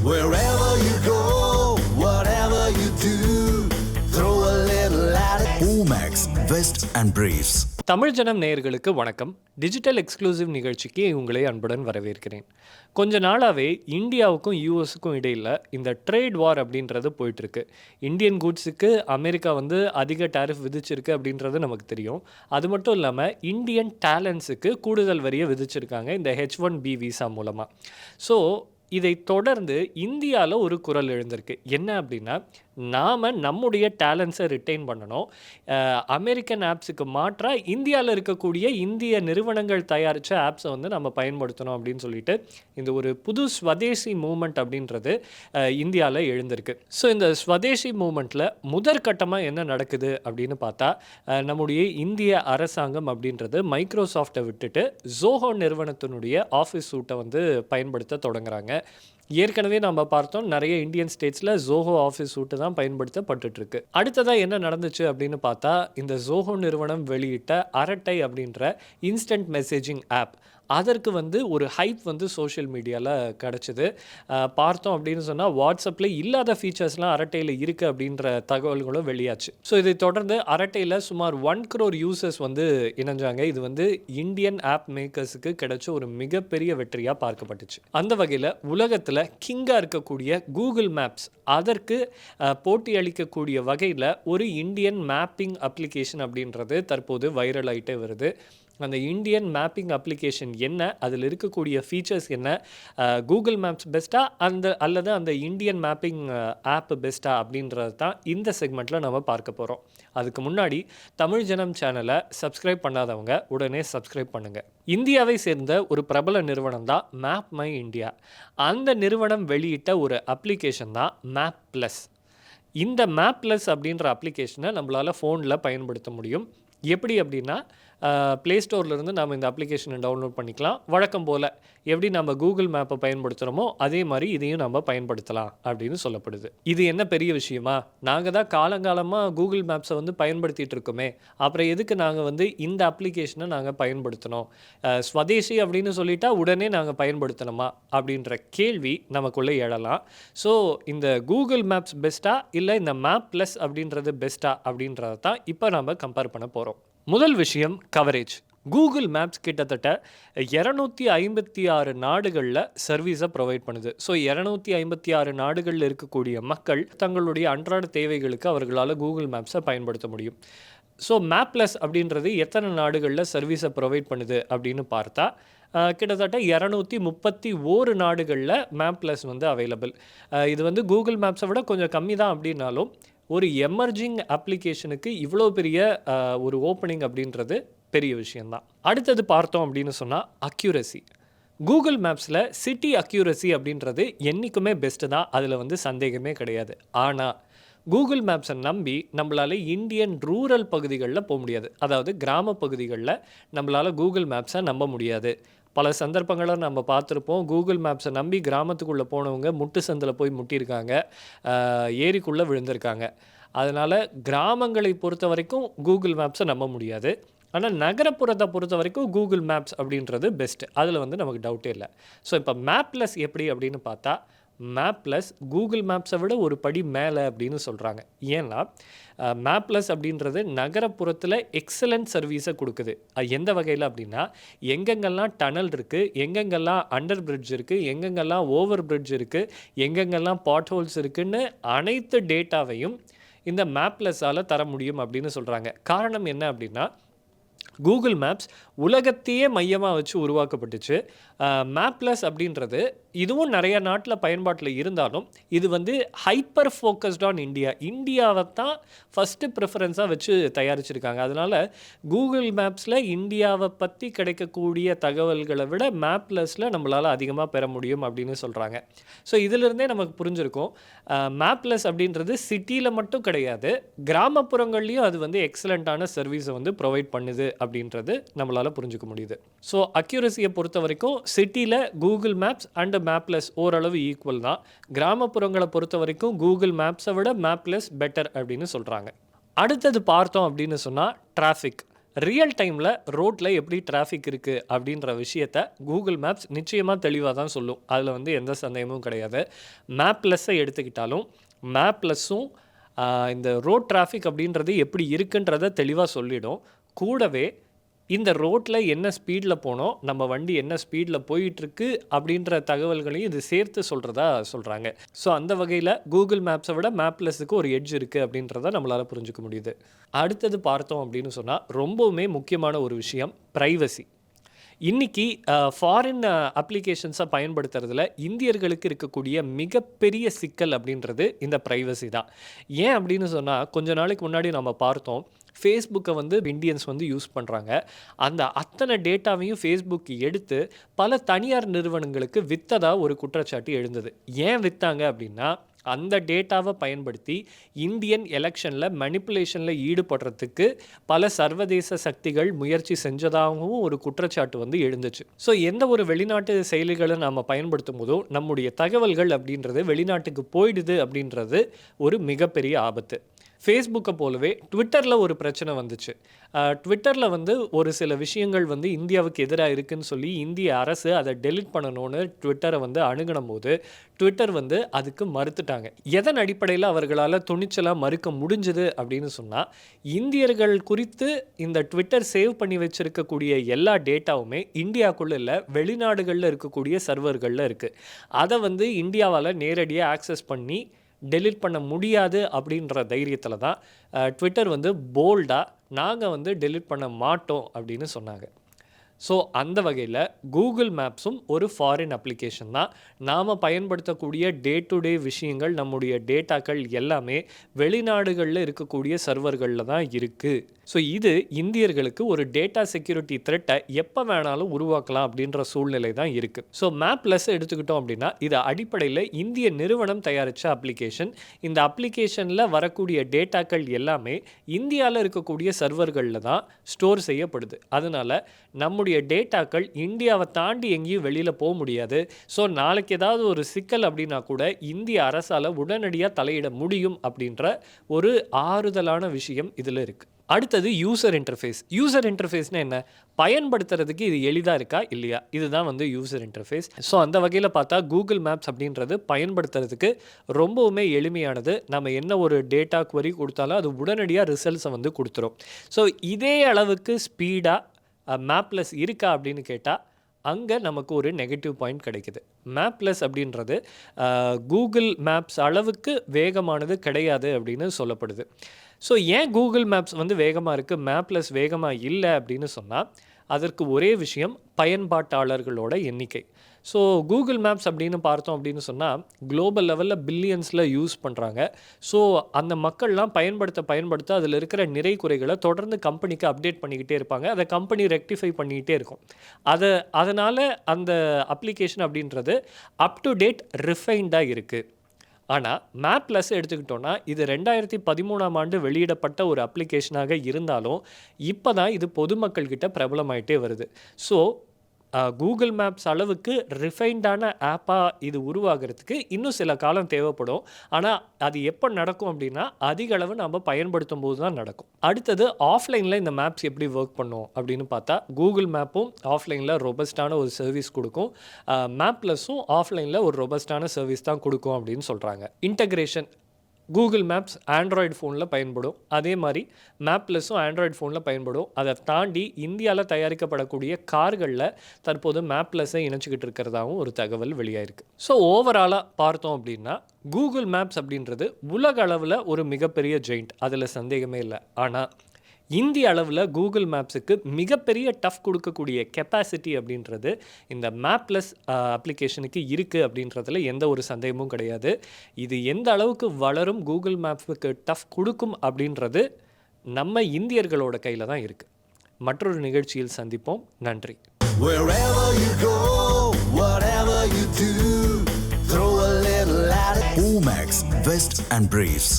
Wherever you go, whatever you do, throw a little at it. Omax, Vest and Briefs. Tamil ஜனம் நேயர்களுக்கு வணக்கம். Digital exclusive நிகழ்ச்சிக்கு உங்களை அன்புடன் வரவேற்கிறேன். கொஞ்ச நாளாகவே இந்தியாவுக்கும் யூஎஸுக்கும் இடையில் இந்த ட்ரேட் வார் அப்படின்றது போயிட்டுருக்கு. இந்தியன் கூட்ஸுக்கு அமெரிக்கா அதிக டேரிஃப் விதிச்சிருக்கு அப்படின்றது நமக்கு தெரியும். அது மட்டும் இல்லாமல் இந்தியன் டேலண்ட்ஸுக்கு கூடுதல் வரியை விதிச்சிருக்காங்க இந்த H1B விசா மூலமாக. ஸோ இதை தொடர்ந்து இந்தியாவில் ஒரு குரல் எழுந்திருக்கு. என்ன அப்படின்னா, நாம் நம்முடைய டேலண்ட்ஸை ரிட்டைன் பண்ணணும். அமெரிக்கன் ஆப்ஸுக்கு மாற்றாக இந்தியாவில் இருக்கக்கூடிய இந்திய நிறுவனங்கள் தயாரித்த ஆப்ஸை நம்ம பயன்படுத்தணும் அப்படின்னு சொல்லிட்டு இந்த ஒரு புது ஸ்வதேசி மூமெண்ட் அப்படின்றது இந்தியாவில் எழுந்திருக்கு. ஸோ இந்த ஸ்வதேசி மூமெண்ட்டில் முதற்கட்டமாக என்ன நடக்குது அப்படின்னு பார்த்தா, நம்முடைய இந்திய அரசாங்கம் அப்படின்றது மைக்ரோசாஃப்டை விட்டுட்டு ஜோஹோ நிறுவனத்தினுடைய ஆஃபீஸ் சூட்டை பயன்படுத்த தொடங்குறாங்க. ஏற்கனவே நம்ம பார்த்தோம், நிறைய இந்தியன் ஸ்டேட்ஸில் ஜோஹோ ஆஃபீஸ் சூட்டு தான் பயன்படுத்தப்பட்டுருக்கு. அடுத்ததாக என்ன நடந்துச்சு அப்படின்னு பார்த்தா, இந்த ஜோஹோ நிறுவனம் வெளியிட்ட அரட்டை அப்படின்ற இன்ஸ்டன்ட் மெசேஜிங் ஆப், அதற்கு ஒரு ஹைப் சோஷியல் மீடியாவில் கிடச்சிது. பார்த்தோம் அப்படின்னு சொன்னால், வாட்ஸ்அப்பில் இல்லாத ஃபீச்சர்ஸ்லாம் அரட்டையில் இருக்குது அப்படின்ற தகவல்களும் வெளியாச்சு. ஸோ இதை தொடர்ந்து அரட்டையில் சுமார் 1 crore யூசர்ஸ் இணைஞ்சாங்க. இது இந்தியன் ஆப் மேக்கர்ஸுக்கு கிடைச்ச ஒரு மிகப்பெரிய வெற்றியாக பார்க்கப்பட்டுச்சு. அந்த வகையில் உலகத்தில் கிங்காக இருக்கக்கூடிய கூகுள் மேப்ஸ் அதற்கு போட்டி அளிக்கக்கூடிய வகையில் ஒரு இந்தியன் மேப்பிங் அப்ளிகேஷன் அப்படின்றது தற்போது வைரல் ஆகிட்டே வருது. அந்த இந்தியன் மேப்பிங் அப்ளிகேஷன் என்ன, அதில் இருக்கக்கூடிய ஃபீச்சர்ஸ் என்ன, கூகுள் மேப்ஸ் பெஸ்ட்டாக அல்லது அந்த இந்தியன் மேப்பிங் ஆப் பெஸ்ட்டாக அப்படின்றது தான் இந்த செக்மெண்ட்டில் நம்ம பார்க்க போகிறோம். அதுக்கு முன்னாடி தமிழ் ஜனம் சேனலை சப்ஸ்கிரைப் பண்ணாதவங்க உடனே சப்ஸ்கிரைப் பண்ணுங்கள். இந்தியாவை சேர்ந்த ஒரு பிரபல நிறுவனம் தான் மேப் மை இந்தியா. அந்த நிறுவனம் வெளியிட்ட ஒரு அப்ளிகேஷன் தான் மேப் ப்ளஸ். இந்த மேப் ப்ளஸ் அப்படின்ற அப்ளிகேஷனை நம்மளால் ஃபோனில் பயன்படுத்த முடியும். எப்படி அப்படின்னா, ப்ளே ஸ்டோர்லேருந்து நம்ம இந்த அப்ளிகேஷனை டவுன்லோட் பண்ணிக்கலாம். வழக்கம் போல் எப்படி நம்ம கூகுள் மேப்பை பயன்படுத்துகிறோமோ அதே மாதிரி இதையும் நம்ம பயன்படுத்தலாம் அப்படின்னு சொல்லப்படுது. இது என்ன பெரிய விஷயமா? நாங்கள் தான் காலங்காலமாக கூகுள் மேப்ஸை பயன்படுத்திகிட்டு இருக்கோமே, அப்புறம் எதுக்கு நாங்கள் இந்த அப்ளிகேஷனை நாங்கள் பயன்படுத்தணும்? ஸ்வதேசி அப்படின்னு சொல்லிட்டா உடனே நாங்கள் பயன்படுத்தணுமா அப்படின்ற கேள்வி நமக்குள்ளே எழலாம். ஸோ இந்த கூகுள் மேப்ஸ் பெஸ்ட்டாக இல்லை இந்த மேப் ப்ளஸ் அப்படின்றது பெஸ்ட்டாக அப்படின்றத தான் இப்போ நம்ம கம்பேர் பண்ண போகிறோம். முதல் விஷயம் கவரேஜ். கூகுள் மேப்ஸ் கிட்டத்தட்ட 256 நாடுகளில் சர்வீஸை ப்ரொவைட் பண்ணுது. ஸோ 256 நாடுகளில் இருக்கக்கூடிய மக்கள் தங்களுடைய அன்றாட தேவைகளுக்கு அவர்களால் கூகுள் மேப்ஸை பயன்படுத்த முடியும். ஸோ மேப் ப்ளஸ் அப்படின்றது எத்தனை நாடுகளில் சர்வீஸை ப்ரொவைட் பண்ணுது அப்படின்னு பார்த்தா, கிட்டத்தட்ட 231 நாடுகளில் மேப் ப்ளஸ் அவைலபிள். இது கூகுள் மேப்ஸை விட கொஞ்சம் கம்மி தான் அப்படின்னாலும், ஒரு எமர்ஜிங் அப்ளிகேஷனுக்கு இவ்வளோ பெரிய ஒரு ஓப்பனிங் அப்படின்றது பெரிய விஷயந்தான். அடுத்தது பார்த்தோம் அப்படின்னு சொன்னால் அக்யூரசி. கூகுள் மேப்ஸில் சிட்டி அக்யூரசி அப்படின்றது என்றைக்குமே பெஸ்ட்டு தான், அதில் சந்தேகமே கிடையாது. ஆனால் கூகுள் மேப்ஸை நம்பி நம்மளால் இந்தியன் ரூரல் பகுதிகளில் போக முடியாது. அதாவது கிராம பகுதிகளில் நம்மளால் கூகுள் மேப்ஸை நம்ப முடியாது. பல சந்தர்ப்பங்களை நம்ம பார்த்துருப்போம். கூகுள் மேப்ஸை நம்பி கிராமத்துக்குள்ளே போனவங்க முட்டு சந்தில் போய் முட்டியிருக்காங்க, ஏரிக்குள்ளே விழுந்திருக்காங்க. அதனால் கிராமங்களை பொறுத்த வரைக்கும் கூகுள் மேப்ஸை நம்ப முடியாது. ஆனால் நகரப்புறத்தை பொறுத்த வரைக்கும் கூகுள் மேப்ஸ் அப்படின்றது பெஸ்ட்டு, அதில் நமக்கு டவுட்டே இல்லை. ஸோ இப்போ மேப் ப்ளஸ் எப்படி அப்படின்னு பார்த்தா, மேப் ப்ளஸ் கூகுள் மேப்ஸை விட ஒரு படி மேலே அப்படின்னு சொல்கிறாங்க. ஏன்னா மேப் ப்ளஸ் அப்படின்றது நகரப்புறத்தில் எக்ஸலண்ட் சர்வீஸை கொடுக்குது. எந்த வகையில் அப்படின்னா, எங்கெங்கெல்லாம் டனல் இருக்குது, எங்கெங்கெல்லாம் அண்டர் பிரிட்ஜ் இருக்குது, எங்கெங்கெல்லாம் ஓவர் பிரிட்ஜ் இருக்குது, எங்கெங்கெல்லாம் பாட் ஹோல்ஸ் இருக்குதுன்னு அனைத்து டேட்டாவையும் இந்த மேப் ப்ளஸ்ஸால் தர முடியும் அப்படின்னு சொல்கிறாங்க. காரணம் என்ன அப்படின்னா, கூகுள் மேப்ஸ் உலகத்தையே மையமாக வச்சு உருவாக்கப்பட்டுச்சு. மேப் ப்ளஸ் அப்படின்றது இதுவும் நிறைய நாட்டில் பயன்பாட்டில் இருந்தாலும், இது ஹைப்பர் ஃபோக்கஸ்ட் ஆன் இந்தியாவை தான் ஃபஸ்ட்டு ப்ரிஃபரன்ஸாக வச்சு தயாரிச்சிருக்காங்க. அதனால் கூகுள் மேப்ஸில் இந்தியாவை பற்றி கிடைக்கக்கூடிய தகவல்களை விட மேப் ப்ளஸில் நம்மளால் அதிகமாக பெற முடியும் அப்படின்னு சொல்கிறாங்க. ஸோ இதிலிருந்தே நமக்கு புரிஞ்சிருக்கும், மேப் ப்ளஸ் அப்படின்றது சிட்டியில் மட்டும் கிடையாது, கிராமப்புறங்கள்லேயும் அது எக்ஸலண்ட்டான சர்வீஸை ப்ரொவைட் பண்ணுது அப்படின்றது நம்மளால் புரிஞ்சுக்க முடியுது. ஸோ அக்யூரசியை பொறுத்த வரைக்கும் சிட்டியில் Google maps and map plus ஓரளவு ஈக்குவல் தான். கிராமப்புறங்களை பொறுத்த வரைக்கும் கூகுள் மேப்ஸை விட மேப் ப்ளஸ் பெட்டர் அப்படின்னு சொல்கிறாங்க. அடுத்தது பார்த்தோம் அப்படின்னு சொன்னால் டிராஃபிக். ரியல் டைமில் ரோட்டில் எப்படி டிராஃபிக் இருக்குது அப்படின்ற விஷயத்த கூகுள் மேப்ஸ் நிச்சயமாக தெளிவாக தான் சொல்லும். அதில் வந்து எந்த சந்தேகமும் கிடையாது. மேப் ப்ளஸ்ஸை எடுத்துக்கிட்டாலும் மேப் ப்ளஸ்ஸும் இந்த ரோட் டிராஃபிக் அப்படின்றது எப்படி இருக்குன்றதை தெளிவாக சொல்லிடும். கூடவே இந்த ரோட்டில் என்ன ஸ்பீடில் போனோம், நம்ம வண்டி என்ன ஸ்பீடில் போயிட்டுருக்கு அப்படின்ற தகவல்களையும் இது சேர்த்து சொல்கிறதா சொல்கிறாங்க. ஸோ அந்த வகையில் கூகுள் மேப்ஸை விட மேப் ப்ளஸுக்கு ஒரு எட்ஜ் இருக்குது அப்படின்றத நம்மளால் புரிஞ்சுக்க முடியுது. அடுத்தது பார்த்தோம் அப்படின்னு சொன்னால் ரொம்பவுமே முக்கியமான ஒரு விஷயம் ப்ரைவசி. இன்றைக்கி ஃபாரின் அப்ளிகேஷன்ஸை பயன்படுத்துறதுல இந்தியர்களுக்கு இருக்கக்கூடிய மிகப்பெரிய சிக்கல் அப்படின்றது இந்த ப்ரைவசி தான். ஏன் அப்படின்னு சொன்னால் கொஞ்ச நாளைக்கு முன்னாடி நம்ம பார்த்தோம், ஃபேஸ்புக்கை வந்து இந்தியன்ஸ் வந்து யூஸ் பண்ணுறாங்க. அந்த அத்தனை டேட்டாவையும் ஃபேஸ்புக் எடுத்து பல தனியார் நிறுவனங்களுக்கு விற்றதா ஒரு குற்றச்சாட்டு எழுந்தது. ஏன் விற்றாங்க அப்படின்னா, அந்த டேட்டாவை பயன்படுத்தி இந்தியன் எலெக்ஷனில் மேனிப்புலேஷனில் ஈடுபடுறதுக்கு பல சர்வதேச சக்திகள் முயற்சி செஞ்சதாகவும் ஒரு குற்றச்சாட்டு வந்து எழுந்துச்சு. ஸோ எந்த ஒரு வெளிநாட்டு செயலிகளை நாம் பயன்படுத்தும் போதோ நம்முடைய தகவல்கள் அப்படின்றது வெளிநாட்டுக்கு போயிடுது அப்படின்றது ஒரு மிகப்பெரிய ஆபத்து. ஃபேஸ்புக்கை போலவே ட்விட்டரில் ஒரு பிரச்சனை வந்துச்சு. ட்விட்டரில் வந்து ஒரு சில விஷயங்கள் வந்து இந்தியாவுக்கு எதிராக இருக்குதுன்னு சொல்லி இந்திய அரசு அதை டெலிட் பண்ணணும்னு ட்விட்டரை வந்து அணுகணும் போது ட்விட்டர் வந்து அதுக்கு மறுத்துட்டாங்க. எதன் அடிப்படையில் அவர்களால் துணிச்சலாக மறுக்க முடிஞ்சுது அப்படின்னு சொன்னால், இந்தியர்கள் குறித்து இந்த ட்விட்டர் சேவ் பண்ணி வச்சுருக்கக்கூடிய எல்லா டேட்டாவுமே இந்தியாவுக்குள்ளே இல்லை, வெளிநாடுகளில் இருக்கக்கூடிய சர்வர்களில் இருக்குது. அதை வந்து இந்தியாவால் நேரடியாக ஆக்சஸ் பண்ணி டெலிட் பண்ண முடியாது அப்படின்ற தைரியத்தில் தான் ட்விட்டர் வந்து போல்டாக நாங்கள் வந்து டெலிட் பண்ண மாட்டோம் அப்படின்னு சொன்னாங்க. ஸோ அந்த வகையில் கூகுள் மேப்ஸும் ஒரு ஃபாரின் அப்ளிகேஷன் தான். நாம் பயன்படுத்தக்கூடிய டே டு டே விஷயங்கள், நம்முடைய டேட்டாக்கள் எல்லாமே வெளிநாடுகளில் இருக்கக்கூடிய சர்வர்களில் தான் இருக்குது. ஸோ இது இந்தியர்களுக்கு ஒரு டேட்டா செக்யூரிட்டி த்ரெட்டை எப்போ வேணாலும் உருவாக்கலாம் அப்படின்ற சூழ்நிலை தான் இருக்குது. ஸோ மேப் ப்ளஸ் எடுத்துக்கிட்டோம் அப்படின்னா, இது அடிப்படையில் இந்திய நிறுவனம் தயாரித்த அப்ளிகேஷன். இந்த அப்ளிகேஷனில் வரக்கூடிய டேட்டாக்கள் எல்லாமே இந்தியாவில் இருக்கக்கூடிய சர்வர்களில் தான் ஸ்டோர் செய்யப்படுது. அதனால் நம்முடைய டேட்டாக்கள் இந்தியாவை தாண்டி எங்கேயும் வெளியில் போக முடியாது. ஸோ நாளைக்கு ஏதாவது ஒரு சிக்கல் அப்படின்னா கூட இந்திய அரசால் உடனடியாக தலையிட முடியும் அப்படின்ற ஒரு ஆறுதலான விஷயம் இதில் இருக்குது. அடுத்தது யூசர் இன்டர்ஃபேஸ். யூசர் இன்டர்ஃபேஸ்னால் என்ன? பயன்படுத்துறதுக்கு இது எளிதாக இருக்கா இல்லையா, இதுதான் வந்து யூசர் இன்டர்ஃபேஸ். ஸோ அந்த வகையில் பார்த்தா கூகுள் மேப்ஸ் அப்படின்றது பயன்படுத்துறதுக்கு ரொம்பவுமே எளிமையானது. நம்ம என்ன ஒரு டேட்டா குவரி கொடுத்தாலும் அது உடனடியாக ரிசல்ட்ஸை வந்து கொடுத்துரும். ஸோ இதே அளவுக்கு ஸ்பீடாக மேப் ப்ளஸ் இருக்கா அப்படின்னு கேட்டால் அங்கே நமக்கு ஒரு நெகட்டிவ் பாயிண்ட் கிடைக்குது. மேப் ப்ளஸ் அப்படின்றது கூகுள் மேப்ஸ் அளவுக்கு வேகமானது கிடையாது அப்படின்னு சொல்லப்படுது. ஸோ ஏன் கூகுள் மேப்ஸ் வந்து வேகமாக இருக்குது, மேப் ப்ளஸ் வேகமாக இல்லை அப்படின்னு சொன்னால், அதற்கு ஒரே விஷயம் பயன்பாட்டாளர்களோட எண்ணிக்கை. ஸோ கூகுள் மேப்ஸ் அப்படின்னு பார்த்தோம் அப்படின்னு சொன்னால் குளோபல் லெவலில் பில்லியன்ஸில் யூஸ் பண்ணுறாங்க. ஸோ அந்த மக்கள்லாம் பயன்படுத்த அதில் இருக்கிற நிறை குறைகளை தொடர்ந்து கம்பெனிக்கு அப்டேட் பண்ணிக்கிட்டே இருப்பாங்க. அதை கம்பெனி ரெக்டிஃபை பண்ணிக்கிட்டே இருக்கும். அதனால் அந்த அப்ளிகேஷன் அப்படின்றது அப் டு டேட் ரிஃபைன்டாக இருக்குது. ஆனால் மேப் ப்ளஸ் எடுத்துக்கிட்டோன்னா இது 2013ஆம் ஆண்டு வெளியிடப்பட்ட ஒரு அப்ளிகேஷனாக இருந்தாலும் இப்போ தான் இது பொதுமக்கள்கிட்ட பிரபலமாயிட்டே வருது. ஸோ கூகுள் மேப்ஸ் அளவுக்கு ரிஃபைன்டான ஆப்பாக இது உருவாகிறதுக்கு இன்னும் சில காலம் தேவைப்படும். ஆனால் அது எப்போ நடக்கும் அப்படின்னா அதிக அளவு நம்ம பயன்படுத்தும் போது தான் நடக்கும். அடுத்தது ஆஃப்லைனில் இந்த மேப்ஸ் எப்படி ஒர்க் பண்ணும் அப்படின்னு பார்த்தா, கூகுள் மேப்பும் ஆஃப்லைனில் ரொபஸ்டான ஒரு சர்வீஸ் கொடுக்கும். மேப் ப்ளஸும் ஆஃப்லைனில் ஒரு ரொபஸ்டான சர்வீஸ் தான் கொடுக்கும் அப்படின்னு சொல்கிறாங்க. இன்டகிரேஷன் கூகுள் மேப்ஸ் ஆண்ட்ராய்டு ஃபோனில் பயன்படும், அதே மாதிரி மேப் ப்ளஸும் ஆண்ட்ராய்டு ஃபோனில் பயன்படும். அதை தாண்டி இந்தியாவில் தயாரிக்கப்படக்கூடிய கார்களில் தற்போது மேப் ப்ளஸை இணைச்சிக்கிட்டு இருக்கிறதாகவும் ஒரு தகவல் வெளியாயிருக்கு. ஸோ ஓவராலாக பார்த்தோம் அப்படின்னா கூகுள் மேப்ஸ் அப்படின்றது உலக அளவில் ஒரு மிகப்பெரிய ஜெயிண்ட், அதில் சந்தேகமே இல்லை. ஆனால் இந்திய அளவில் கூகுள் மேப்ஸுக்கு மிகப்பெரிய டஃப் கொடுக்கக்கூடிய கெப்பாசிட்டி அப்படின்றது இந்த மேப் ப்ளஸ் அப்ளிகேஷனுக்கு இருக்குது அப்படின்றதுல எந்த ஒரு சந்தேகமும் கிடையாது. இது எந்த அளவுக்கு வளரும், கூகுள் மேப்ஸுக்கு டஃப் கொடுக்கும் அப்படின்றது நம்ம இந்தியர்களோட கையில் தான் இருக்குது. மற்றொரு நிகழ்ச்சியில் சந்திப்போம். நன்றி. Wherever you go, whatever you do, throw a little at it. Omax, Vest and Briefs.